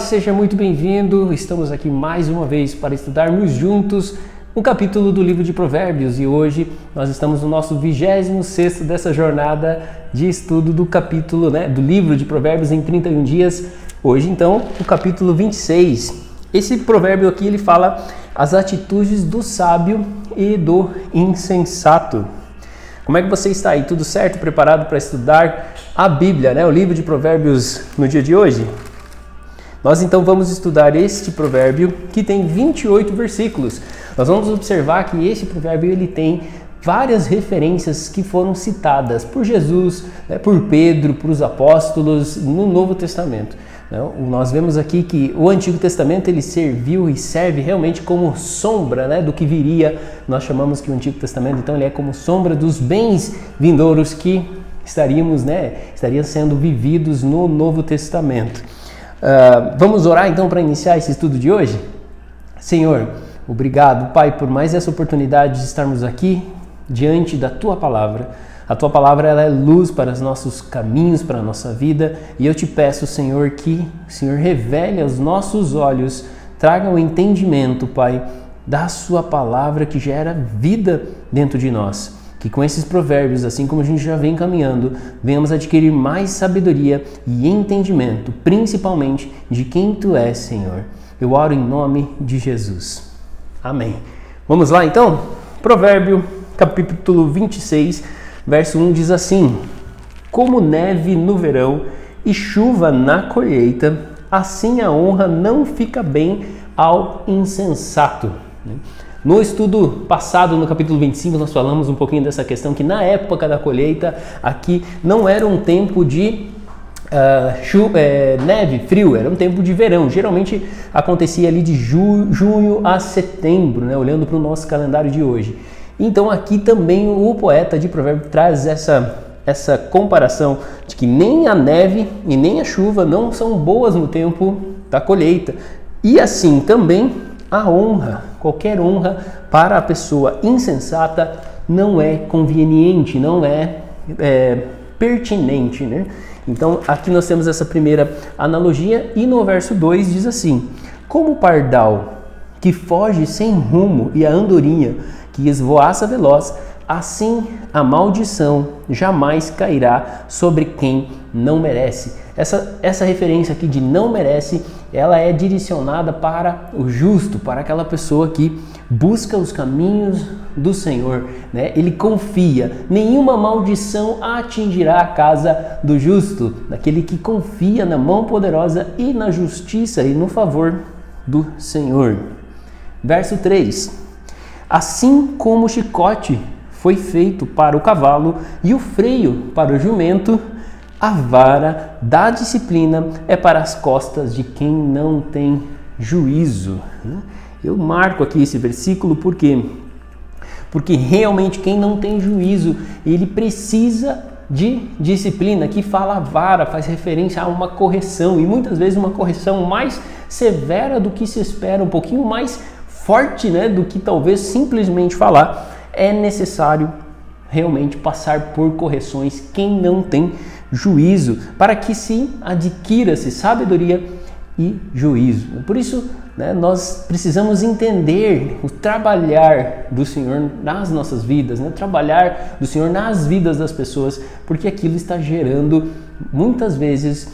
seja muito bem-vindo. Estamos aqui mais uma vez para estudarmos juntos um capítulo do livro de Provérbios e hoje nós estamos no nosso 26º dessa jornada de estudo do capítulo, do livro de Provérbios em 31 dias. Hoje, então, o capítulo 26. Esse provérbio aqui, ele fala as atitudes do sábio e do insensato. Como é que você está aí? Tudo certo? Preparado para estudar a Bíblia, o livro de Provérbios no dia de hoje? Nós então vamos estudar este provérbio que tem 28 versículos. Nós vamos observar que esse provérbio ele tem várias referências que foram citadas por Jesus, por Pedro, por os apóstolos no Novo Testamento. Nós vemos aqui que o Antigo Testamento ele serviu e serve realmente como sombra do que viria. Nós chamamos que o Antigo Testamento então ele é como sombra dos bens vindouros que estariam sendo vividos no Novo Testamento. Vamos orar então para iniciar esse estudo de hoje? Senhor, obrigado, Pai, por mais essa oportunidade de estarmos aqui diante da Tua Palavra. A Tua Palavra ela é luz para os nossos caminhos, para a nossa vida, e eu te peço, Senhor, que o Senhor revele aos nossos olhos, traga o entendimento, Pai, da Sua Palavra que gera vida dentro de nós. Que com esses provérbios, assim como a gente já vem caminhando, venhamos adquirir mais sabedoria e entendimento, principalmente de quem Tu és, Senhor. Eu oro em nome de Jesus. Amém. Vamos lá então? Provérbio, capítulo 26, verso 1 diz assim: Como neve no verão e chuva na colheita, assim a honra não fica bem ao insensato. No estudo passado, no capítulo 25, nós falamos um pouquinho dessa questão que na época da colheita, aqui não era um tempo de neve, frio, era um tempo de verão. Geralmente acontecia ali de junho a setembro, olhando para o nosso calendário de hoje. Então aqui também o poeta de Provérbios traz essa comparação de que nem a neve e nem a chuva não são boas no tempo da colheita. E assim também a honra, qualquer honra para a pessoa insensata não é conveniente, não é pertinente, Então aqui nós temos essa primeira analogia e no verso 2 diz assim: Como o pardal que foge sem rumo e a andorinha que esvoaça veloz, assim a maldição jamais cairá sobre quem não merece. Essa referência aqui de não merece, ela é direcionada para o justo, para aquela pessoa que busca os caminhos do Senhor, Ele confia, nenhuma maldição atingirá a casa do justo, daquele que confia na mão poderosa e na justiça e no favor do Senhor. Verso 3: Assim como o chicote foi feito para o cavalo e o freio para o jumento, a vara da disciplina é para as costas de quem não tem juízo. Eu marco aqui esse versículo porque realmente quem não tem juízo, ele precisa de disciplina. Aqui fala a vara, faz referência a uma correção, e muitas vezes uma correção mais severa do que se espera, um pouquinho mais forte, do que talvez simplesmente falar. É necessário realmente passar por correções quem não tem juízo, para que se adquira-se sabedoria e juízo. Por isso, nós precisamos entender o trabalhar do Senhor nas nossas vidas, o trabalhar do Senhor nas vidas das pessoas, porque aquilo está gerando muitas vezes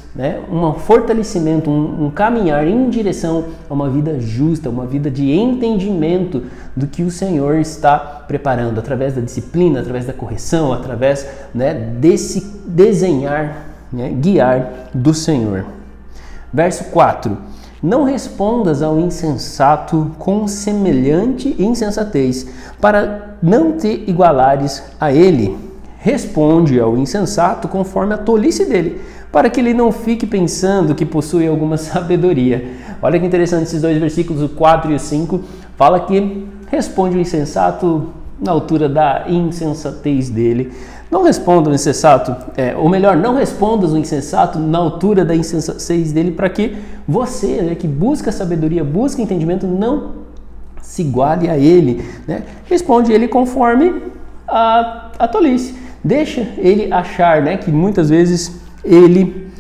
um fortalecimento, um caminhar em direção a uma vida justa, uma vida de entendimento do que o Senhor está preparando, através da disciplina, através da correção, através desse desenhar, guiar do Senhor. Verso 4: Não respondas ao insensato com semelhante insensatez, para não te igualares a ele. Responde ao insensato conforme a tolice dele, para que ele não fique pensando que possui alguma sabedoria. Olha que interessante esses dois versículos, o 4 e o 5, fala que responde o insensato na altura da insensatez dele. Não responda o insensato, não respondas o insensato na altura da insensatez dele, para que você, que busca sabedoria, busca entendimento, não se iguale a ele. Responde ele conforme a tolice. Deixa ele achar que muitas vezes ele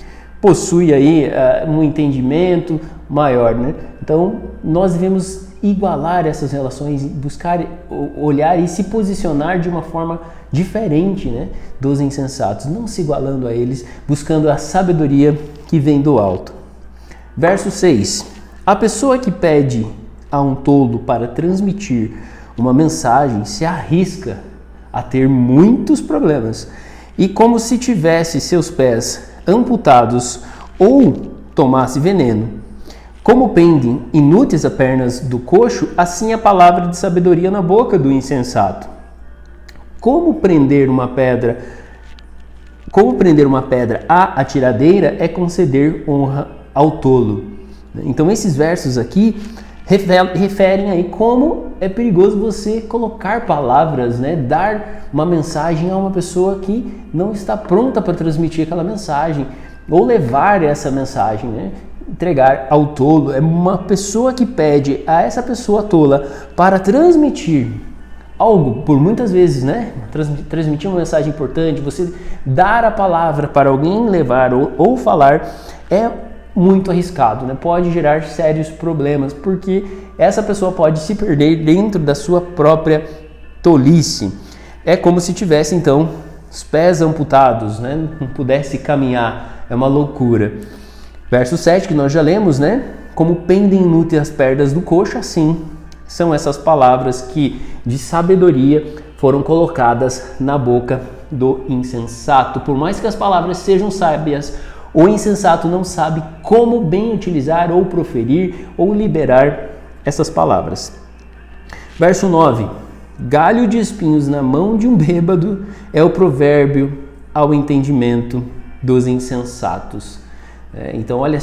possui aí um entendimento maior, né? Então, nós devemos igualar essas relações, buscar olhar e se posicionar de uma forma diferente, né, dos insensatos, não se igualando a eles, buscando a sabedoria que vem do alto. Verso 6. A pessoa que pede a um tolo para transmitir uma mensagem se arrisca a ter muitos problemas, e como se tivesse seus pés amputados ou tomasse veneno. Como pendem inúteis as pernas do coxo, assim a palavra de sabedoria na boca do insensato. Como prender uma pedra à atiradeira é conceder honra ao tolo. Então esses versos aqui referem aí como é perigoso você colocar palavras, né, dar uma mensagem a uma pessoa que não está pronta para transmitir aquela mensagem, ou levar essa mensagem, né? Entregar ao tolo. É uma pessoa que pede a essa pessoa tola para transmitir algo, por muitas vezes, né? Transmitir uma mensagem importante, você dar a palavra para alguém levar ou falar, é muito arriscado, né? Pode gerar sérios problemas, porque essa pessoa pode se perder dentro da sua própria tolice. É como se tivesse, então, os pés amputados, né? Não pudesse caminhar, é uma loucura. Verso 7, que nós já lemos, né? Como pendem inúteis as pernas do coxo, assim são essas palavras que de sabedoria foram colocadas na boca do insensato. Por mais que as palavras sejam sábias, o insensato não sabe como bem utilizar ou proferir ou liberar essas palavras. Verso 9. Galho de espinhos na mão de um bêbado é o provérbio ao entendimento dos insensatos. Então, olha,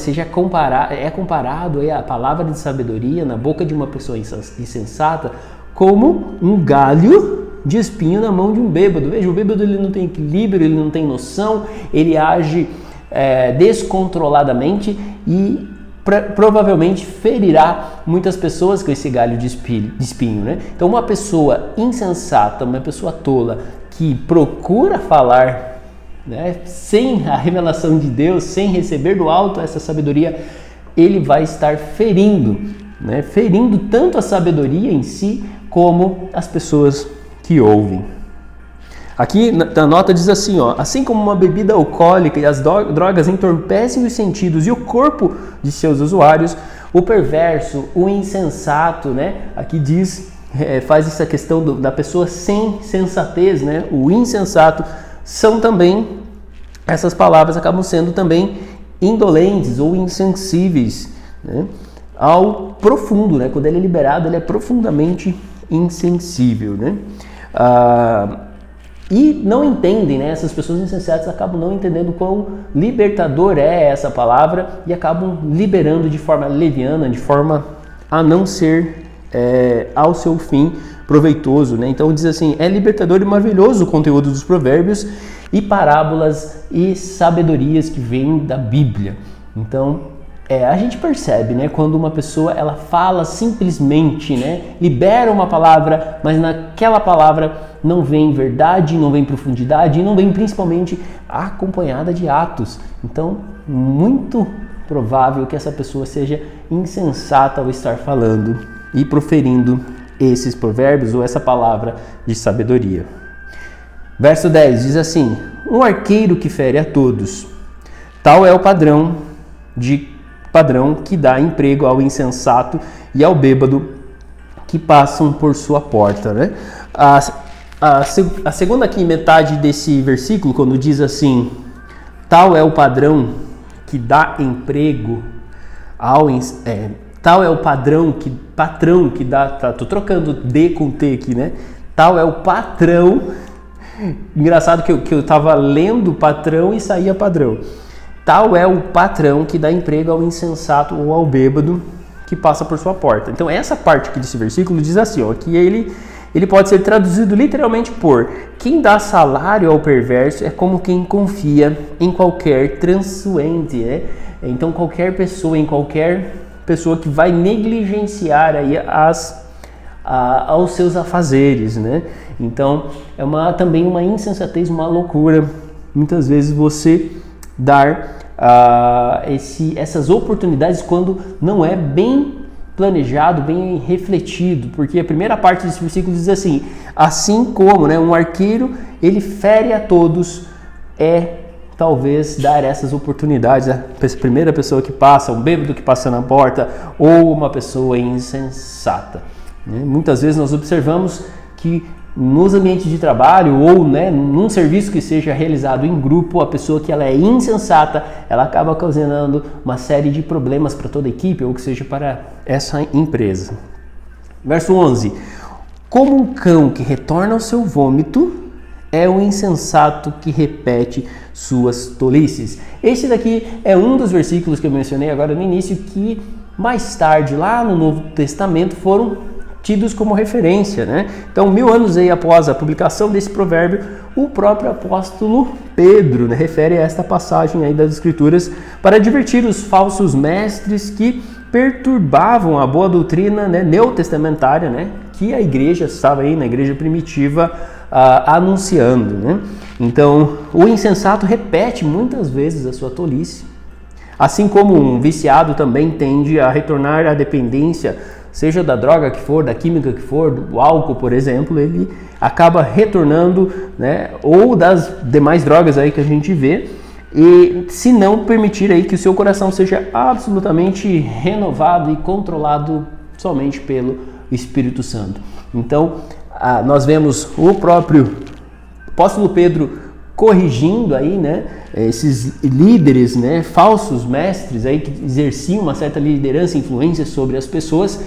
é comparado aí a palavra de sabedoria na boca de uma pessoa insensata como um galho de espinho na mão de um bêbado. Veja, o bêbado ele não tem equilíbrio, ele não tem noção, ele age descontroladamente e provavelmente ferirá muitas pessoas com esse galho de espinho, né? Então, uma pessoa insensata, uma pessoa tola que procura falar, né, sem a revelação de Deus, sem receber do alto essa sabedoria, ele vai estar ferindo, né, ferindo tanto a sabedoria em si como as pessoas que ouvem. Aqui na nota diz assim, ó, assim como uma bebida alcoólica e as drogas entorpecem os sentidos e o corpo de seus usuários, o perverso, o insensato, né, aqui diz, faz essa questão da pessoa sem sensatez, né, o insensato, são também, essas palavras acabam sendo também indolentes ou insensíveis, né, ao profundo, né, quando ele é liberado, ele é profundamente insensível, né, e não entendem, né, essas pessoas insensatas acabam não entendendo quão libertador é essa palavra e acabam liberando de forma leviana, de forma a não ser ao seu fim proveitoso, né? Então diz assim, é libertador e maravilhoso o conteúdo dos provérbios e parábolas e sabedorias que vêm da Bíblia. Então a gente percebe, né, quando uma pessoa ela fala simplesmente, né, libera uma palavra, mas naquela palavra não vem verdade, não vem profundidade e não vem principalmente acompanhada de atos. Então, muito provável que essa pessoa seja insensata ao estar falando e proferindo esses provérbios ou essa palavra de sabedoria. Verso 10 diz assim, um arqueiro que fere a todos, tal é o padrão que dá emprego ao insensato e ao bêbado que passam por sua porta, né? A segunda aqui metade desse versículo, quando diz assim, tal é o padrão que dá emprego ao tal é o patrão que dá, tô trocando D com T aqui, né? Tal é o patrão. Engraçado que eu tava lendo patrão e saía padrão. Tal é o patrão que dá emprego ao insensato ou ao bêbado que passa por sua porta. Então essa parte aqui desse versículo diz assim, ó, que ele pode ser traduzido literalmente por quem dá salário ao perverso é como quem confia em qualquer transuente, né? Então qualquer pessoa que vai negligenciar aí aos seus afazeres, né? Então é também uma insensatez, uma loucura, muitas vezes você dar essas oportunidades quando não é bem planejado, bem refletido, porque a primeira parte desse versículo diz assim como, né, um arqueiro, ele fere a todos, talvez dar essas oportunidades à primeira pessoa que passa, um bêbado que passa na porta, ou uma pessoa insensata. Muitas vezes nós observamos que nos ambientes de trabalho ou, né, num serviço que seja realizado em grupo, a pessoa que ela é insensata, ela acaba ocasionando uma série de problemas para toda a equipe ou que seja para essa empresa. Verso 11. Como um cão que retorna ao seu vômito, é um insensato que repete suas tolices. Esse daqui é um dos versículos que eu mencionei agora no início que mais tarde, lá no Novo Testamento, foram tidos como referência, né? Então, 1000 anos aí após a publicação desse provérbio, o próprio apóstolo Pedro, né, refere a esta passagem aí das Escrituras para advertir os falsos mestres que perturbavam a boa doutrina, né, neotestamentária, né, que a igreja estava aí na igreja primitiva anunciando, né? Então, o insensato repete muitas vezes a sua tolice, assim como um viciado também tende a retornar à dependência, seja da droga que for, da química que for, do álcool, por exemplo, ele acaba retornando, né, ou das demais drogas aí que a gente vê, e se não permitir aí que o seu coração seja absolutamente renovado e controlado somente pelo Espírito Santo. Então, nós vemos o próprio apóstolo Pedro corrigindo aí, né, esses líderes, né, falsos mestres aí que exerciam uma certa liderança e influência sobre as pessoas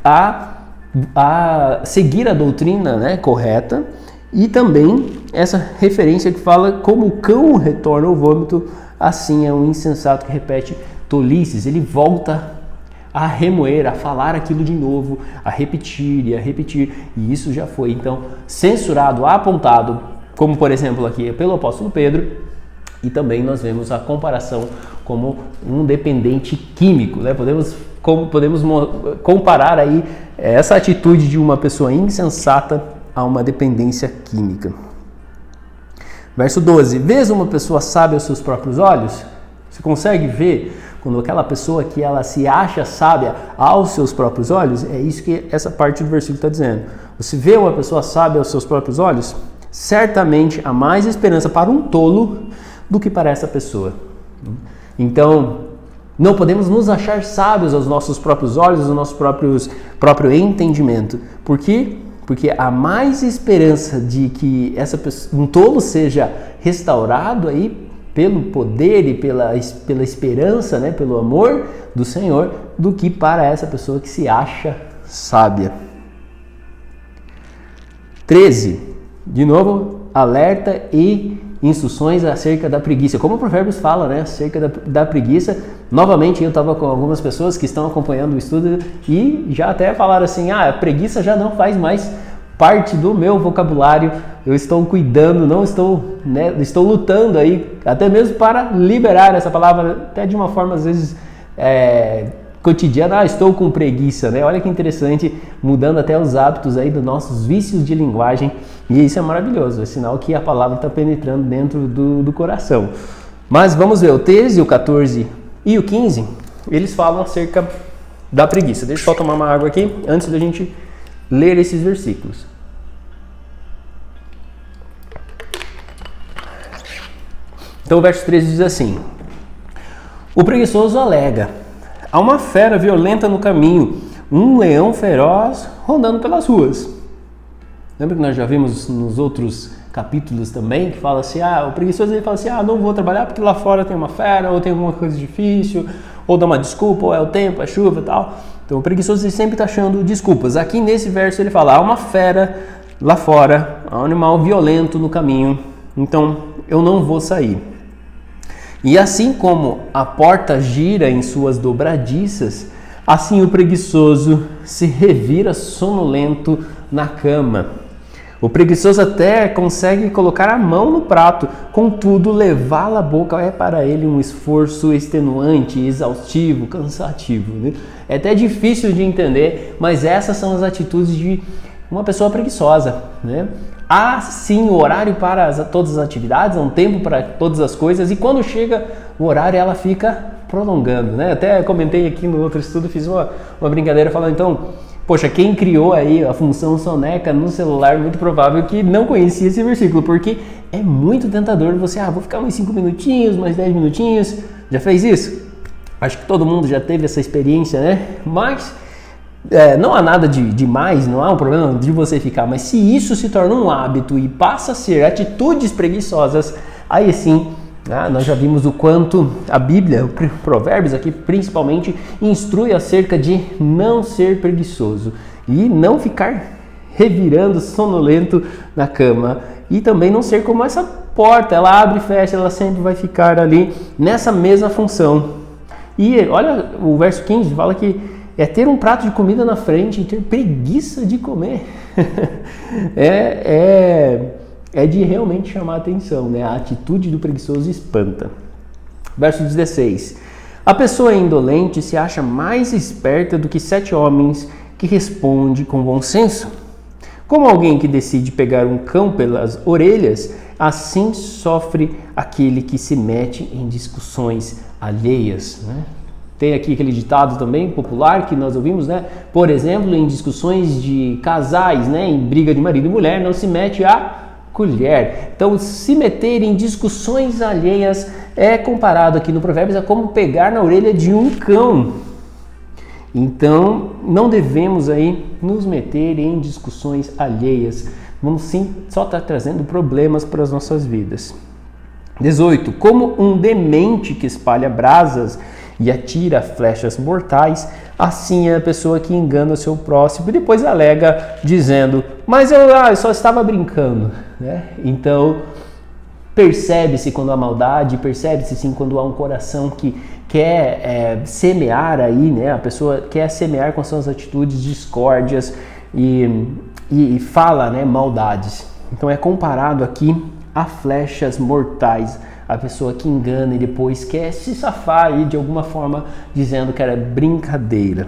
a seguir a doutrina, né, correta, e também essa referência que fala como o cão retorna ao vômito, assim é um insensato que repete tolices. Ele volta a remoer, a falar aquilo de novo, a repetir, e isso já foi então censurado, apontado, como por exemplo aqui pelo apóstolo Pedro, e também nós vemos a comparação como um dependente químico, né? Podemos comparar aí essa atitude de uma pessoa insensata a uma dependência química. Verso 12. Vês uma pessoa sábia aos seus próprios olhos? Você consegue ver quando aquela pessoa que ela se acha sábia aos seus próprios olhos? É isso que essa parte do versículo está dizendo. Você vê uma pessoa sábia aos seus próprios olhos? Certamente há mais esperança para um tolo do que para essa pessoa. Então, não podemos nos achar sábios aos nossos próprios olhos, ao nosso próprio entendimento. Por quê? Porque há mais esperança de que um tolo seja restaurado aí pelo poder e pela esperança, né, pelo amor do Senhor, do que para essa pessoa que se acha sábia. 13. De novo, alerta e instruções acerca da preguiça. Como o Provérbios fala, né, acerca da preguiça. Novamente, eu estava com algumas pessoas que estão acompanhando o estudo e já até falaram assim, a preguiça já não faz mais parte do meu vocabulário, eu estou cuidando, não estou, né, estou lutando aí, até mesmo para liberar essa palavra, até de uma forma às vezes cotidiana, estou com preguiça, né? Olha que interessante, mudando até os hábitos aí dos nossos vícios de linguagem, e isso é maravilhoso, é sinal que a palavra está penetrando dentro do coração. Mas vamos ver, o 13, o 14 e o 15, eles falam acerca da preguiça. Deixa eu só tomar uma água aqui, antes da gente ler esses versículos. Então o verso 13 diz assim: o preguiçoso alega, há uma fera violenta no caminho, um leão feroz rondando pelas ruas. Lembra que nós já vimos nos outros capítulos também, que fala assim, o preguiçoso ele fala assim, não vou trabalhar porque lá fora tem uma fera, ou tem alguma coisa difícil, ou dá uma desculpa, ou é o tempo, é chuva e tal. Então o preguiçoso ele sempre está achando desculpas. Aqui nesse verso ele fala, há uma fera lá fora, há um animal violento no caminho, então eu não vou sair. E assim como a porta gira em suas dobradiças, assim o preguiçoso se revira sonolento na cama. O preguiçoso até consegue colocar a mão no prato, contudo levá-la à boca é para ele um esforço extenuante, exaustivo, cansativo, né? É até difícil de entender, mas essas são as atitudes de uma pessoa preguiçosa, né? Há sim o horário para todas as atividades, há um tempo para todas as coisas, e quando chega o horário ela fica prolongando, né? Até comentei aqui no outro estudo, fiz uma brincadeira falando, então, poxa, quem criou aí a função soneca no celular, muito provável que não conhecia esse versículo, porque é muito tentador você, vou ficar mais 5 minutinhos, mais 10 minutinhos, já fez isso? Acho que todo mundo já teve essa experiência, né? Mas não há nada de mais, não há um problema de você ficar, mas se isso se torna um hábito e passa a ser atitudes preguiçosas, aí sim, nós já vimos o quanto a Bíblia, Provérbios aqui principalmente, instrui acerca de não ser preguiçoso e não ficar revirando sonolento na cama e também não ser como essa porta, ela abre e fecha, ela sempre vai ficar ali nessa mesma função. E olha, o verso 15 fala que é ter um prato de comida na frente e ter preguiça de comer. É de realmente chamar a atenção, né? A atitude do preguiçoso espanta. Verso 16. A pessoa indolente se acha mais esperta do que 7 homens que responde com bom senso. Como alguém que decide pegar um cão pelas orelhas, assim sofre aquele que se mete em discussões alheias, né? Tem aqui aquele ditado também popular que nós ouvimos, né? Por exemplo, em discussões de casais, né? Em briga de marido e mulher, não se mete a colher. Então, se meter em discussões alheias é comparado aqui no Provérbios a como pegar na orelha de um cão. Então, não devemos aí nos meter em discussões alheias. Vamos sim só estar trazendo problemas para as nossas vidas. 18. Como um demente que espalha brasas e atira flechas mortais, assim é a pessoa que engana o seu próximo e depois alega dizendo, mas eu só estava brincando, né? Então, percebe-se quando há maldade, percebe-se sim quando há um coração que quer semear aí, né? A pessoa quer semear com suas atitudes discórdias e fala, né, maldades. Então é comparado aqui a flechas mortais, a pessoa que engana e depois quer se safar aí de alguma forma dizendo que era brincadeira.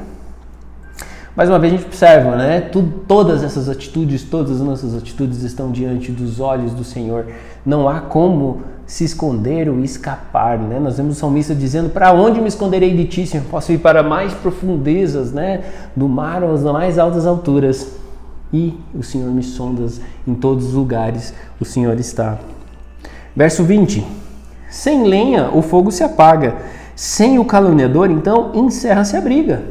Mais uma vez a gente observa, né? Todas essas atitudes, todas as nossas atitudes estão diante dos olhos do Senhor. Não há como se esconder ou escapar, né? Nós vemos o salmista dizendo, para onde me esconderei de ti, Senhor? Posso ir para mais profundezas, né? Do mar às mais altas alturas. E o Senhor me sonda em todos os lugares, o Senhor está. Verso 20. Sem lenha o fogo se apaga, sem o caluniador, então encerra-se a briga.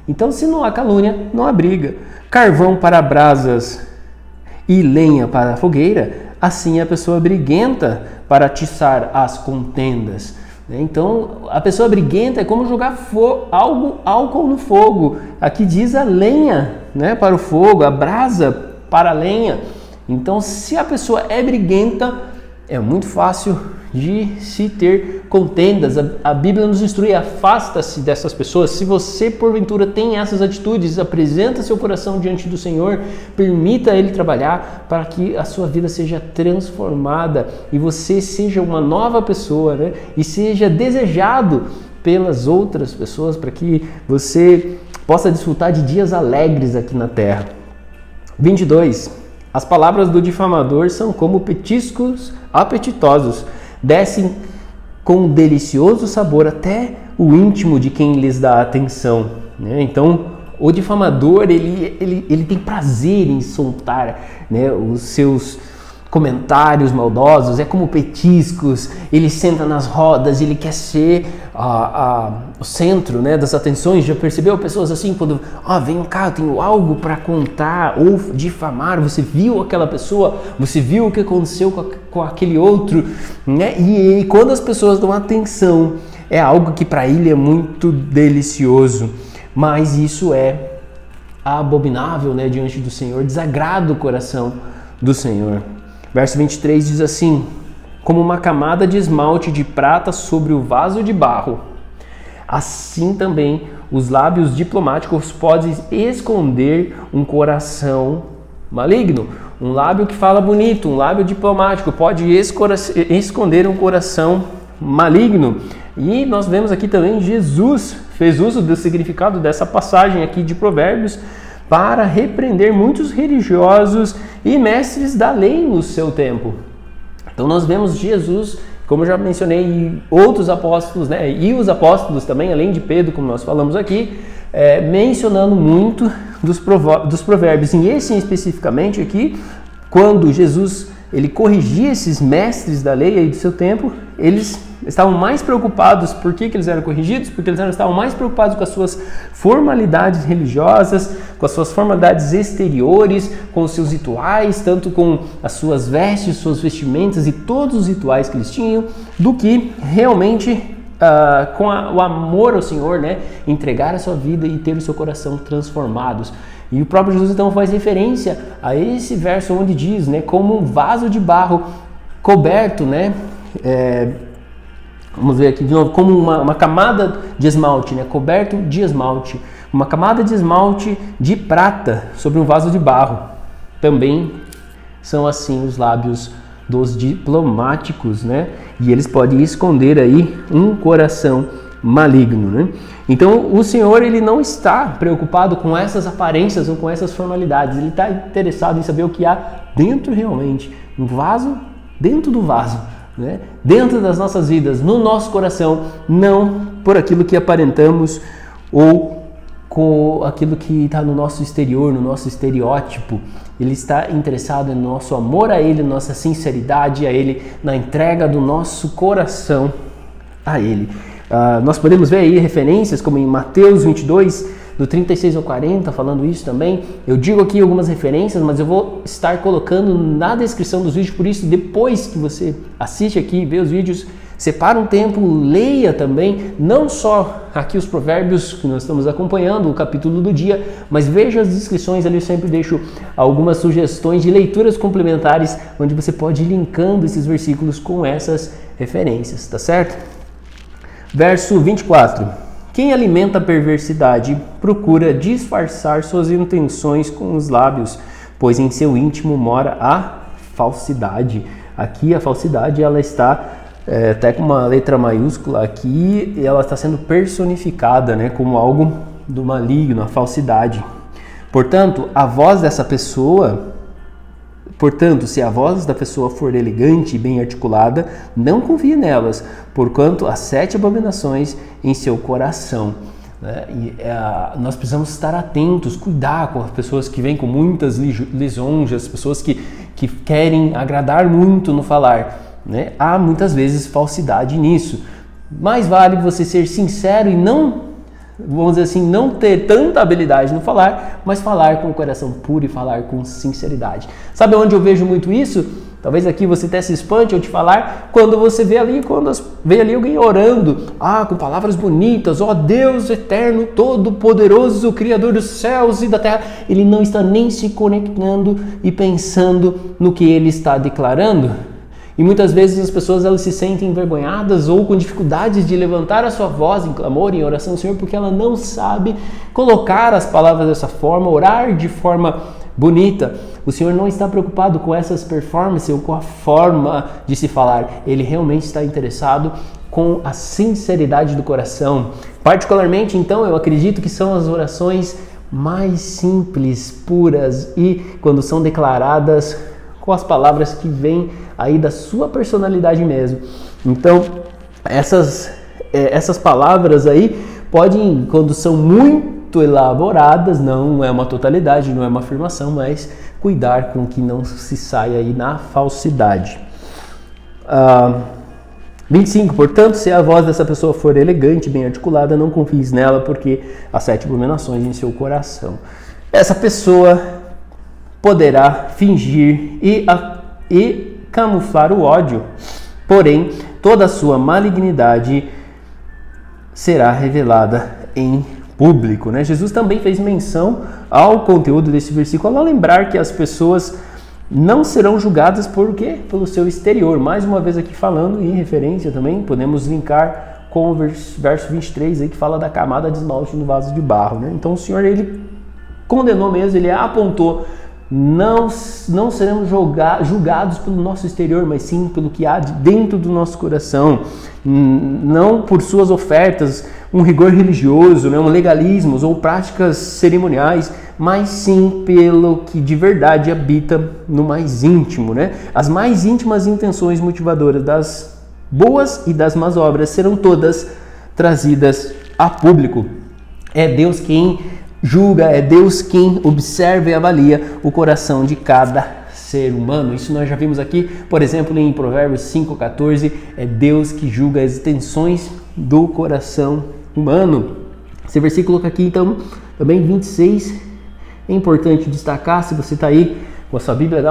Então, se não há calúnia, não há briga. Carvão para brasas e lenha para a fogueira, assim a pessoa briguenta para atiçar as contendas. Então, a pessoa briguenta é como jogar álcool no fogo. Aqui diz a lenha, né, para o fogo, a brasa para a lenha. Então, se a pessoa é briguenta, é muito fácil de se ter contendas. A Bíblia nos instrui, afasta-se dessas pessoas. Se você porventura tem essas atitudes, apresenta seu coração diante do Senhor, permita Ele trabalhar para que a sua vida seja transformada e você seja uma nova pessoa, né? E seja desejado pelas outras pessoas para que você possa desfrutar de dias alegres aqui na terra. 22. As palavras do difamador são como petiscos apetitosos, descem com um delicioso sabor até o íntimo de quem lhes dá atenção, né? Então, o difamador, ele tem prazer em soltar, né, os seus comentários maldosos, é como petiscos, ele senta nas rodas, ele quer ser o centro, né, das atenções. Já percebeu pessoas assim, quando vem cá, eu tenho algo para contar ou difamar, você viu aquela pessoa, você viu o que aconteceu com aquele outro, né? E quando as pessoas dão atenção, é algo que para ele é muito delicioso, mas isso é abominável, né, diante do Senhor, desagrada o coração do Senhor. Verso 23 diz assim, como uma camada de esmalte de prata sobre o vaso de barro, assim também os lábios diplomáticos podem esconder um coração maligno. Um lábio que fala bonito, um lábio diplomático pode esconder um coração maligno. E nós vemos aqui também Jesus fez uso do significado dessa passagem aqui de Provérbios para repreender muitos religiosos e mestres da lei no seu tempo. Então nós vemos Jesus como eu já mencionei, outros apóstolos, né, e os apóstolos também, além de Pedro, como nós falamos aqui, mencionando muito dos provérbios. E esse especificamente aqui, quando Jesus ele corrigia esses mestres da lei aí do seu tempo, eles estavam mais preocupados. Por que eles eram corrigidos? Porque eles estavam mais preocupados com as suas formalidades religiosas, com as suas formalidades exteriores, com os seus rituais, tanto com as suas vestes, suas vestimentas e todos os rituais que eles tinham, do que realmente com o amor ao Senhor, né? Entregar a sua vida e ter o seu coração transformados. E o próprio Jesus então faz referência a esse verso onde diz, né, como um vaso de barro coberto, né, vamos ver aqui de novo, como uma camada de esmalte, né, coberto de esmalte, uma camada de esmalte de prata sobre um vaso de barro. Também são assim os lábios dos diplomáticos, né, e eles podem esconder aí um coração maligno, né? Então o Senhor ele não está preocupado com essas aparências ou com essas formalidades, ele está interessado em saber o que há dentro realmente, um vaso dentro do vaso, né? Dentro das nossas vidas, no nosso coração, não por aquilo que aparentamos ou com aquilo que está no nosso exterior, no nosso estereótipo. Ele está interessado no nosso amor a Ele, na nossa sinceridade a Ele, na entrega do nosso coração a Ele. Nós podemos ver aí referências como em Mateus 22, do 36 ao 40, falando isso também. Eu digo aqui algumas referências, mas eu vou estar colocando na descrição dos vídeos, por isso depois que você assiste aqui, vê os vídeos, separa um tempo, leia também, não só aqui os provérbios que nós estamos acompanhando, o capítulo do dia, mas veja as descrições ali, eu sempre deixo algumas sugestões de leituras complementares, onde você pode ir linkando esses versículos com essas referências, tá certo? Verso 24. Quem alimenta a perversidade procura disfarçar suas intenções com os lábios, pois em seu íntimo mora a falsidade. Aqui a falsidade ela está até com uma letra maiúscula aqui, e ela está sendo personificada, né, como algo do maligno, a falsidade. Portanto, se a voz da pessoa for elegante e bem articulada, não confie nelas, porquanto há 7 abominações em seu coração. Nós precisamos estar atentos, cuidar com as pessoas que vêm com muitas lisonjas, pessoas que querem agradar muito no falar. Né? Há muitas vezes falsidade nisso. Mais vale você ser sincero e não, vamos dizer assim, não ter tanta habilidade no falar, mas falar com o coração puro e falar com sinceridade. Sabe onde eu vejo muito isso? Talvez aqui você até se espante eu te falar, quando você vê ali alguém orando, com palavras bonitas, ó Deus eterno, todo-poderoso, Criador dos céus e da terra, ele não está nem se conectando e pensando no que ele está declarando. E muitas vezes as pessoas elas se sentem envergonhadas ou com dificuldades de levantar a sua voz em clamor, em oração ao Senhor, porque ela não sabe colocar as palavras dessa forma, orar de forma bonita. O Senhor não está preocupado com essas performances ou com a forma de se falar. Ele realmente está interessado com a sinceridade do coração. Particularmente, então, eu acredito que são as orações mais simples, puras e quando são declaradas com as palavras que vêm aí da sua personalidade mesmo. Então, essas palavras aí podem, quando são muito elaboradas, não é uma totalidade, não é uma afirmação, mas cuidar com que não se saia aí na falsidade. 25. Portanto, se a voz dessa pessoa for elegante, bem articulada, não confies nela, porque há 7 abominações em seu coração. Essa pessoa poderá fingir e camuflar o ódio, porém toda a sua malignidade será revelada em público, né? Jesus também fez menção ao conteúdo desse versículo ao lembrar que as pessoas não serão julgadas por quê? Pelo seu exterior. Mais uma vez aqui falando em referência também, podemos linkar com o verso 23 aí que fala da camada de esmalte no vaso de barro, né? Então o Senhor ele condenou mesmo, ele apontou: não seremos julgados pelo nosso exterior, mas sim pelo que há dentro do nosso coração. Não por suas ofertas, um rigor religioso, né, um legalismos ou práticas cerimoniais, mas sim pelo que de verdade habita no mais íntimo, né? As mais íntimas intenções motivadoras boas e das más obras serão todas trazidas a público. É Deus quem julga, é Deus quem observa e avalia o coração de cada ser humano. Isso nós já vimos aqui, por exemplo, em Provérbios 5,14, é Deus que julga as intenções do coração humano. Esse versículo aqui, então, também 26, é importante destacar, se você está aí com a sua Bíblia,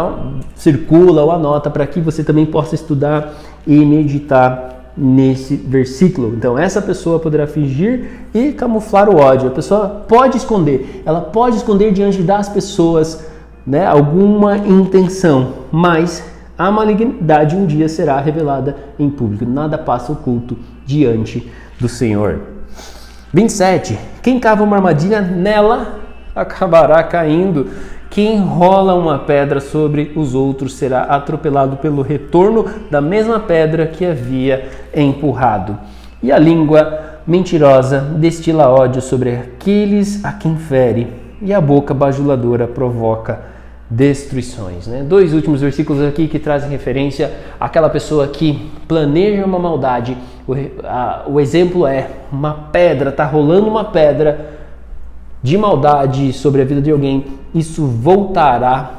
circula ou anota para que você também possa estudar e meditar nesse versículo. Então, essa pessoa poderá fingir e camuflar o ódio. A pessoa pode esconder, ela pode esconder diante das pessoas, né, alguma intenção, mas a malignidade um dia será revelada em público. Nada passa oculto diante do Senhor. 27. Quem cava uma armadilha, nela acabará caindo. Quem rola uma pedra sobre os outros será atropelado pelo retorno da mesma pedra que havia empurrado. E a língua mentirosa destila ódio sobre aqueles a quem fere, e a boca bajuladora provoca destruições. Né? 2 últimos versículos aqui que trazem referência àquela pessoa que planeja uma maldade. O exemplo é uma pedra, está rolando uma pedra de maldade sobre a vida de alguém, isso voltará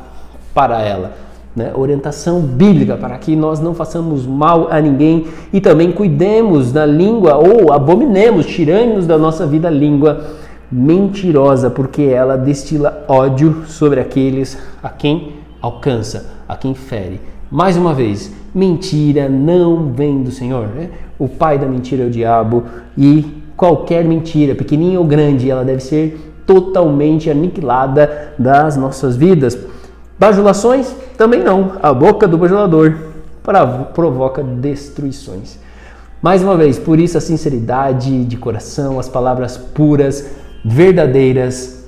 para ela. Né? Orientação bíblica para que nós não façamos mal a ninguém e também cuidemos da língua ou abominemos, tiramos da nossa vida a língua mentirosa, porque ela destila ódio sobre aqueles a quem alcança, a quem fere. Mais uma vez, mentira não vem do Senhor. Né? O pai da mentira é o diabo e qualquer mentira, pequenininha ou grande, ela deve ser totalmente aniquilada das nossas vidas. Bajulações? Também não. A boca do bajulador provoca destruições. Mais uma vez, por isso a sinceridade de coração, as palavras puras, verdadeiras,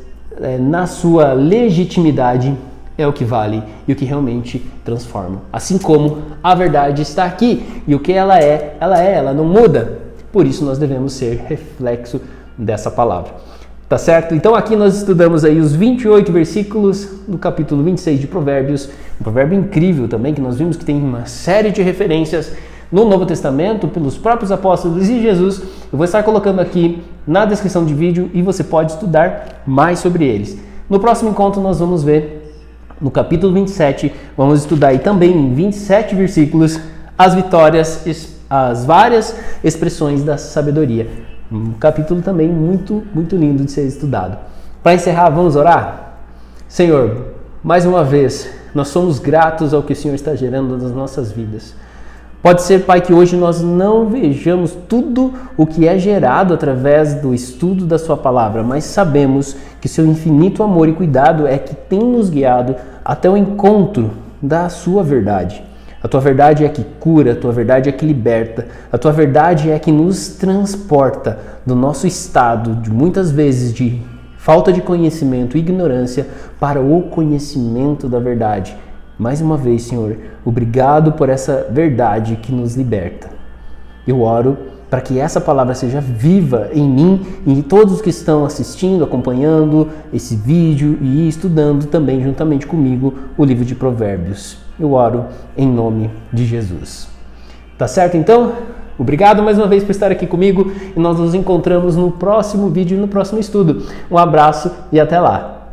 na sua legitimidade, é o que vale e o que realmente transforma. Assim como a verdade está aqui e o que ela não muda. Por isso nós devemos ser reflexo dessa palavra. Tá certo? Então aqui nós estudamos aí os 28 versículos do capítulo 26 de Provérbios, um provérbio incrível também, que nós vimos que tem uma série de referências no Novo Testamento, pelos próprios apóstolos e Jesus. Eu vou estar colocando aqui na descrição de vídeo e você pode estudar mais sobre eles. No próximo encontro nós vamos ver, no capítulo 27, vamos estudar aí também em 27 versículos as vitórias, as várias expressões da sabedoria. Um capítulo também muito, muito lindo de ser estudado. Para encerrar, vamos orar? Senhor, mais uma vez, nós somos gratos ao que o Senhor está gerando nas nossas vidas. Pode ser, Pai, que hoje nós não vejamos tudo o que é gerado através do estudo da Sua palavra, mas sabemos que Seu infinito amor e cuidado é que tem nos guiado até o encontro da Sua verdade. A Tua verdade é que cura, a Tua verdade é que liberta, a Tua verdade é que nos transporta do nosso estado, de muitas vezes de falta de conhecimento e ignorância, para o conhecimento da verdade. Mais uma vez, Senhor, obrigado por essa verdade que nos liberta. Eu oro para que essa palavra seja viva em mim e em todos os que estão assistindo, acompanhando esse vídeo e estudando também juntamente comigo o livro de Provérbios. Eu oro em nome de Jesus. Tá certo então? Obrigado mais uma vez por estar aqui comigo e nós nos encontramos no próximo vídeo e no próximo estudo. Um abraço e até lá!